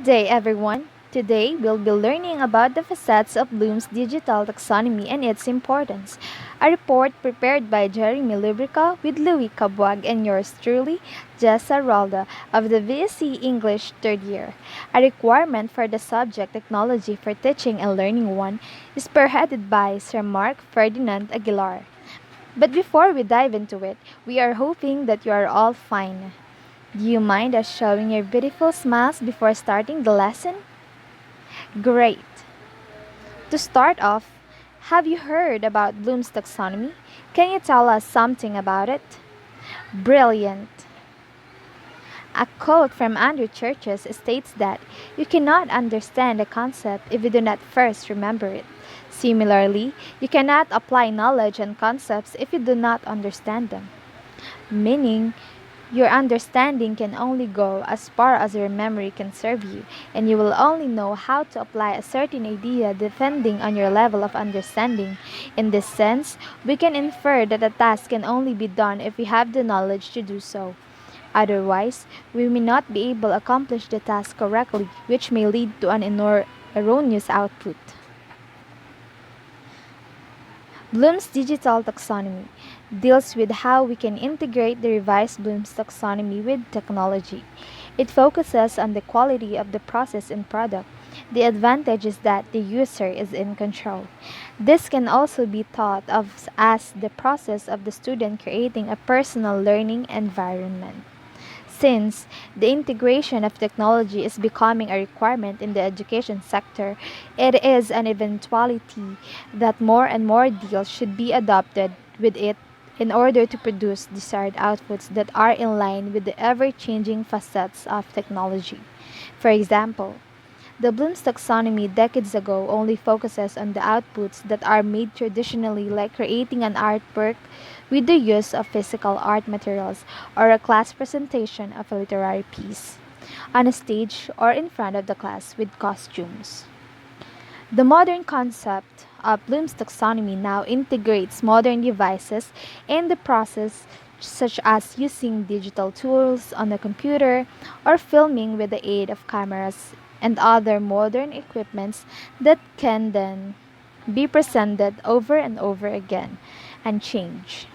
Good day, everyone. Today, we'll be learning about the facets of Bloom's digital taxonomy and its importance. A report prepared by Jeremy Lobrico with Louie Cabuag and yours truly, Jessa Rolda of the VSC English 3rd year. A requirement for the subject Technology for Teaching and Learning 1 is spearheaded by Sir Mark Ferdinand Aguilar. But before we dive into it, we are hoping that you are all fine. Do you mind us showing your beautiful smiles before starting the lesson? Great! To start off, have you heard about Bloom's taxonomy? Can you tell us something about it? Brilliant! A quote from Andrew Churches states that you cannot understand a concept if you do not first remember it. Similarly, you cannot apply knowledge and concepts if you do not understand them. Meaning, your understanding can only go as far as your memory can serve you, and you will only know how to apply a certain idea depending on your level of understanding. In this sense, we can infer that a task can only be done if we have the knowledge to do so. Otherwise, we may not be able to accomplish the task correctly, which may lead to an erroneous output. Bloom's digital taxonomy deals with how we can integrate the revised Bloom's taxonomy with technology. It focuses on the quality of the process and product. The advantage is that the user is in control. This can also be thought of as the process of the student creating a personal learning environment. Since the integration of technology is becoming a requirement in the education sector, it is an eventuality that more and more deals should be adopted with it in order to produce desired outputs that are in line with the ever-changing facets of technology. For example, the Bloom's taxonomy decades ago only focuses on the outputs that are made traditionally, like creating an artwork with the use of physical art materials or a class presentation of a literary piece on a stage or in front of the class with costumes. The modern concept of Bloom's taxonomy now integrates modern devices in the process, such as using digital tools on the computer or filming with the aid of cameras and other modern equipments that can then be presented over and over again and change.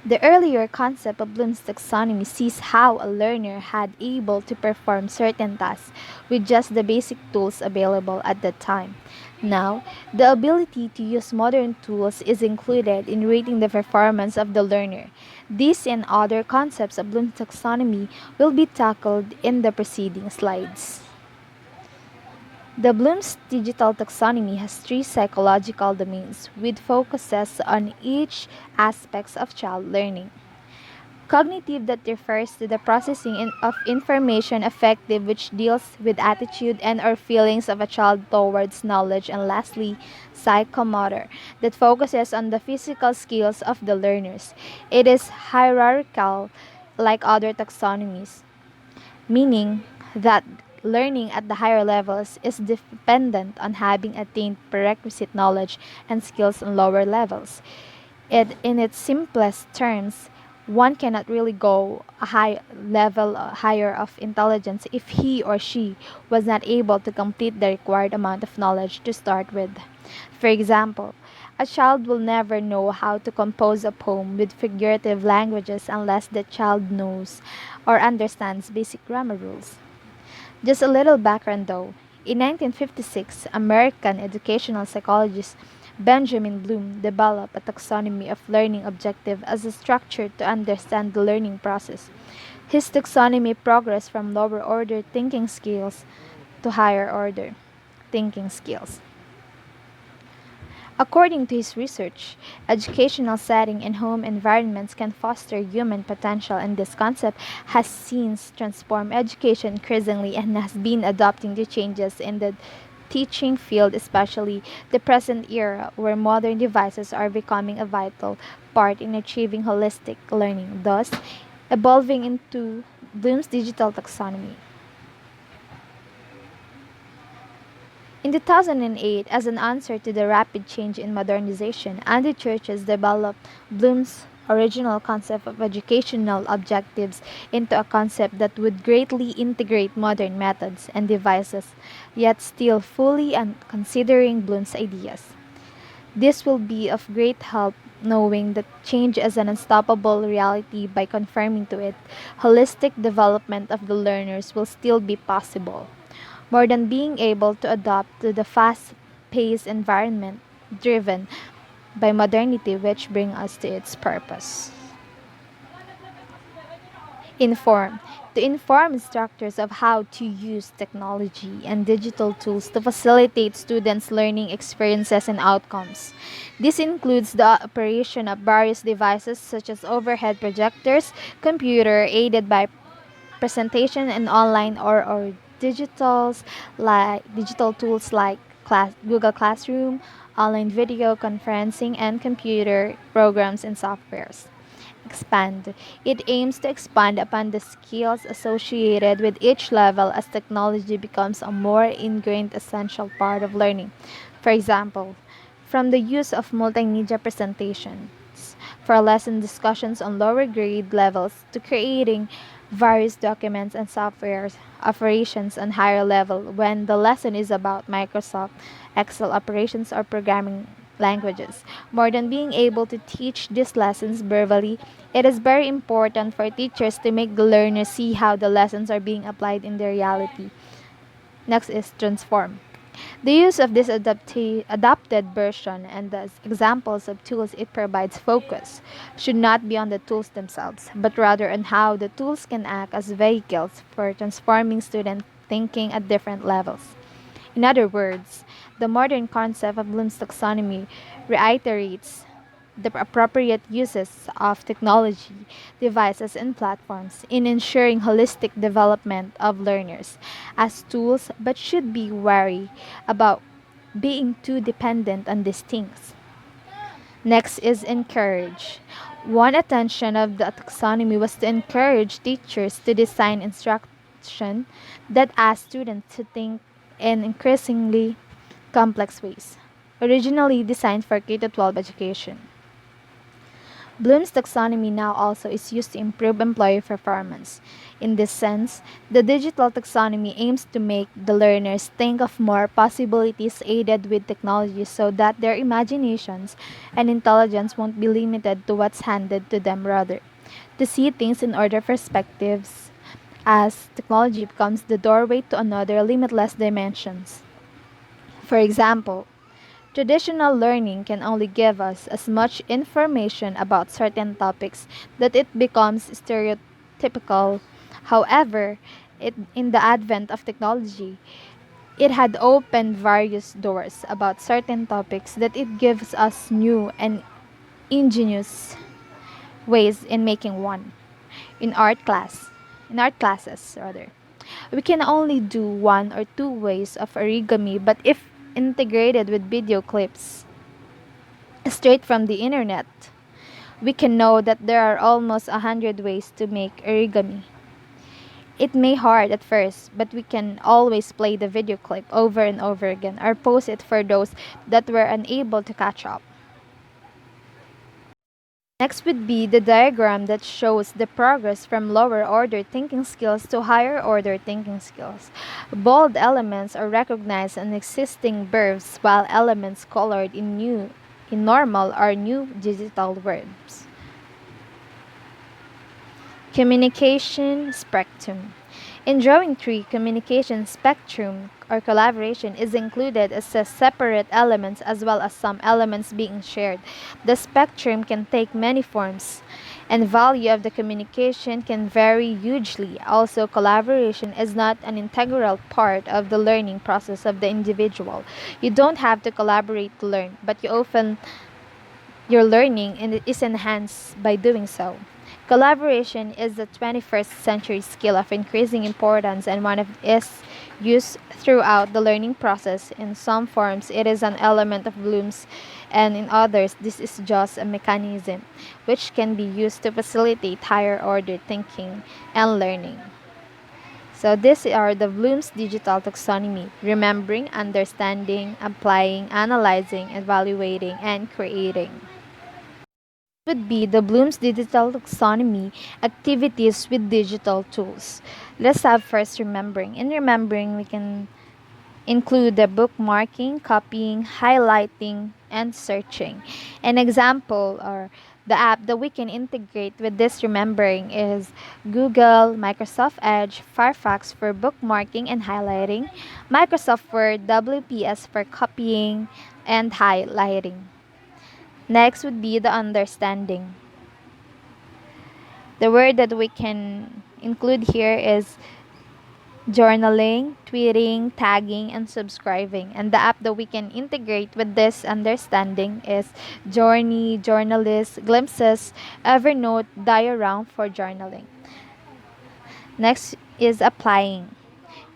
The earlier concept of Bloom's taxonomy sees how a learner had able to perform certain tasks with just the basic tools available at that time. Now, the ability to use modern tools is included in rating the performance of the learner. These and other concepts of Bloom's taxonomy will be tackled in the preceding slides. The Bloom's digital taxonomy has three psychological domains with focuses on each aspects of child learning. Cognitive, that refers to the processing of information. Affective, which deals with attitude and or feelings of a child towards knowledge. And lastly, psychomotor, that focuses on the physical skills of the learners. It is hierarchical like other taxonomies, meaning that learning at the higher levels is dependent on having attained prerequisite knowledge and skills on lower levels. In its simplest terms, one cannot really go a high level higher of intelligence if he or she was not able to complete the required amount of knowledge to start with. For example, a child will never know how to compose a poem with figurative languages unless the child knows or understands basic grammar rules. Just a little background though. In 1956, American educational psychologist Benjamin Bloom developed a taxonomy of learning objective as a structure to understand the learning process. His taxonomy progressed from lower order thinking skills to higher order thinking skills. According to his research, educational setting and home environments can foster human potential, and this concept has since transformed education increasingly and has been adopting the changes in the teaching field, especially the present era where modern devices are becoming a vital part in achieving holistic learning, thus evolving into Bloom's digital taxonomy. In 2008, as an answer to the rapid change in modernization, Andy Churches developed Bloom's original concept of educational objectives into a concept that would greatly integrate modern methods and devices, yet still fully and considering Bloom's ideas. This will be of great help knowing that change is an unstoppable reality. By conforming to it, holistic development of the learners will still be possible. More than being able to adapt to the fast paced environment driven by modernity which bring us to its purpose. Inform. To inform instructors of how to use technology and digital tools to facilitate students' learning experiences and outcomes. This includes the operation of various devices such as overhead projectors, computer aided by presentation and online or digital tools like Google Classroom, online video conferencing, and computer programs and softwares. Expand. It aims to expand upon the skills associated with each level as technology becomes a more ingrained essential part of learning. For example, from the use of multimedia presentations for lesson discussions on lower grade levels to creating various documents and software operations on higher level when the lesson is about Microsoft Excel operations or programming languages. More than being able to teach these lessons verbally, it is very important for teachers to make the learners see how the lessons are being applied in their reality. Next is transform. The use of this adapted version and the examples of tools it provides focus should not be on the tools themselves, but rather on how the tools can act as vehicles for transforming student thinking at different levels. In other words, the modern concept of Bloom's taxonomy reiterates the appropriate uses of technology, devices, and platforms in ensuring holistic development of learners as tools, but should be wary about being too dependent on these things. Next is encourage. One attention of the taxonomy was to encourage teachers to design instruction that ask students to think in increasingly complex ways. Originally designed for K 12 education, Bloom's taxonomy now also is used to improve employee performance. In this sense, the digital taxonomy aims to make the learners think of more possibilities aided with technology so that their imaginations and intelligence won't be limited to what's handed to them, rather, to see things in other perspectives as technology becomes the doorway to another limitless dimensions. For example, traditional learning can only give us as much information about certain topics that it becomes stereotypical. However, in the advent of technology, it had opened various doors about certain topics that it gives us new and ingenious ways in making one. In art classes rather. We can only do one or two ways of origami, but if integrated with video clips straight from the internet, we can know that there are almost 100 ways to make origami. It may hard at first, but we can always play the video clip over and over again or post it for those that were unable to catch up. Next would be the diagram that shows the progress from lower order thinking skills to higher order thinking skills. Bold elements are recognized in existing verbs while elements colored in normal are new digital verbs. Communication spectrum. In drawing 3, communication spectrum or collaboration is included as a separate elements as well as some elements being shared. The spectrum can take many forms and value of the communication can vary hugely. Also, collaboration is not an integral part of the learning process of the individual. You don't have to collaborate to learn, but you often your learning and it is enhanced by doing so. Collaboration is the 21st century skill of increasing importance and one of is used throughout the learning process. In some forms, it is an element of Bloom's, and in others, this is just a mechanism which can be used to facilitate higher order thinking and learning. So these are the Bloom's digital taxonomy: remembering, understanding, applying, analyzing, evaluating, and creating. Would be the Bloom's digital taxonomy activities with digital tools. Let's have first remembering. In remembering, we can include the bookmarking, copying, highlighting, and searching. An example or the app that we can integrate with this remembering is Google, Microsoft Edge, Firefox for bookmarking and highlighting, Microsoft Word, WPS for copying and highlighting. Next would be the understanding. The word that we can include here is journaling, tweeting, tagging, and subscribing. And the app that we can integrate with this understanding is Journey, Journalist, Glimpses, Evernote, Diorama for journaling. Next is applying,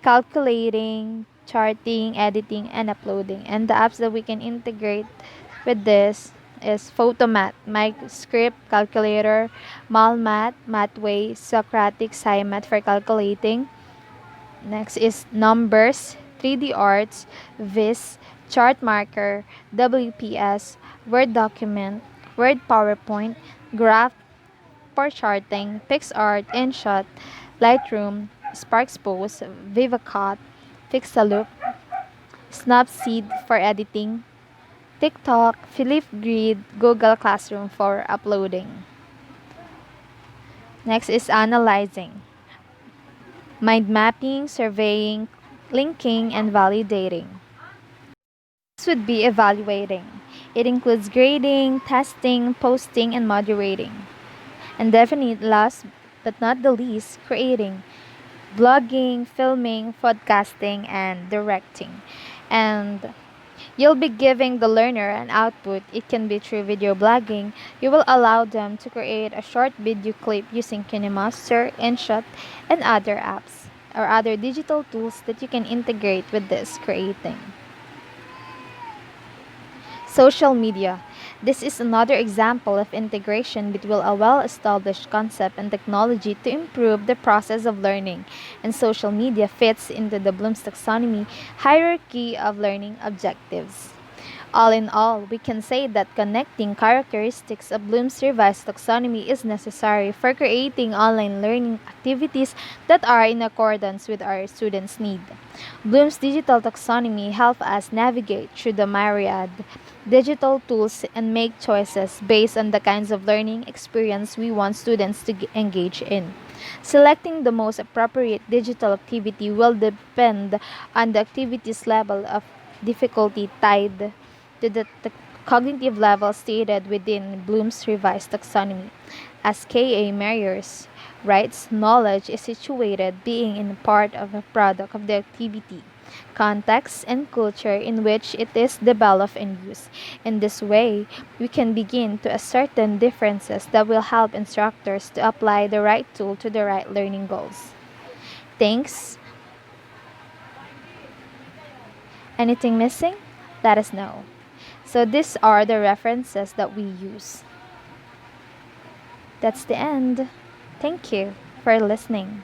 calculating, charting, editing, and uploading. And the apps that we can integrate with this is Photomat, MyScript, Calculator, Malmat, Mathway, Socratic, SciMath for calculating. Next is Numbers, 3D Arts, Viz, Chart Marker, WPS, Word Document, Word PowerPoint, Graph for charting, PixArt, InShot, Lightroom, Sparkspose, VivaCut, Pixaloop, Snapseed for editing, TikTok, Flipgrid, Google Classroom for uploading. Next is analyzing. Mind mapping, surveying, linking, and validating. This would be evaluating. It includes grading, testing, posting, and moderating. And definitely last but not the least, creating. Blogging, filming, podcasting, and directing. And you'll be giving the learner an output. It can be through video blogging. You will allow them to create a short video clip using KineMaster, InShot, and other apps or other digital tools that you can integrate with this creating. Social media. This is another example of integration between a well-established concept and technology to improve the process of learning, and social media fits into the Bloom's taxonomy hierarchy of learning objectives. All in all, we can say that connecting characteristics of Bloom's revised taxonomy is necessary for creating online learning activities that are in accordance with our students' need. Bloom's digital taxonomy helps us navigate through the myriad digital tools and make choices based on the kinds of learning experience we want students to engage in. Selecting the most appropriate digital activity will depend on the activity's level of difficulty tied to the cognitive level stated within Bloom's revised taxonomy. As K.A. Myers writes, knowledge is situated being in part of a product of the activity, context, and culture in which it is developed and used. In this way, we can begin to ascertain differences that will help instructors to apply the right tool to the right learning goals. Thanks. Anything missing? Let us know. So these are the references that we use. That's the end. Thank you for listening.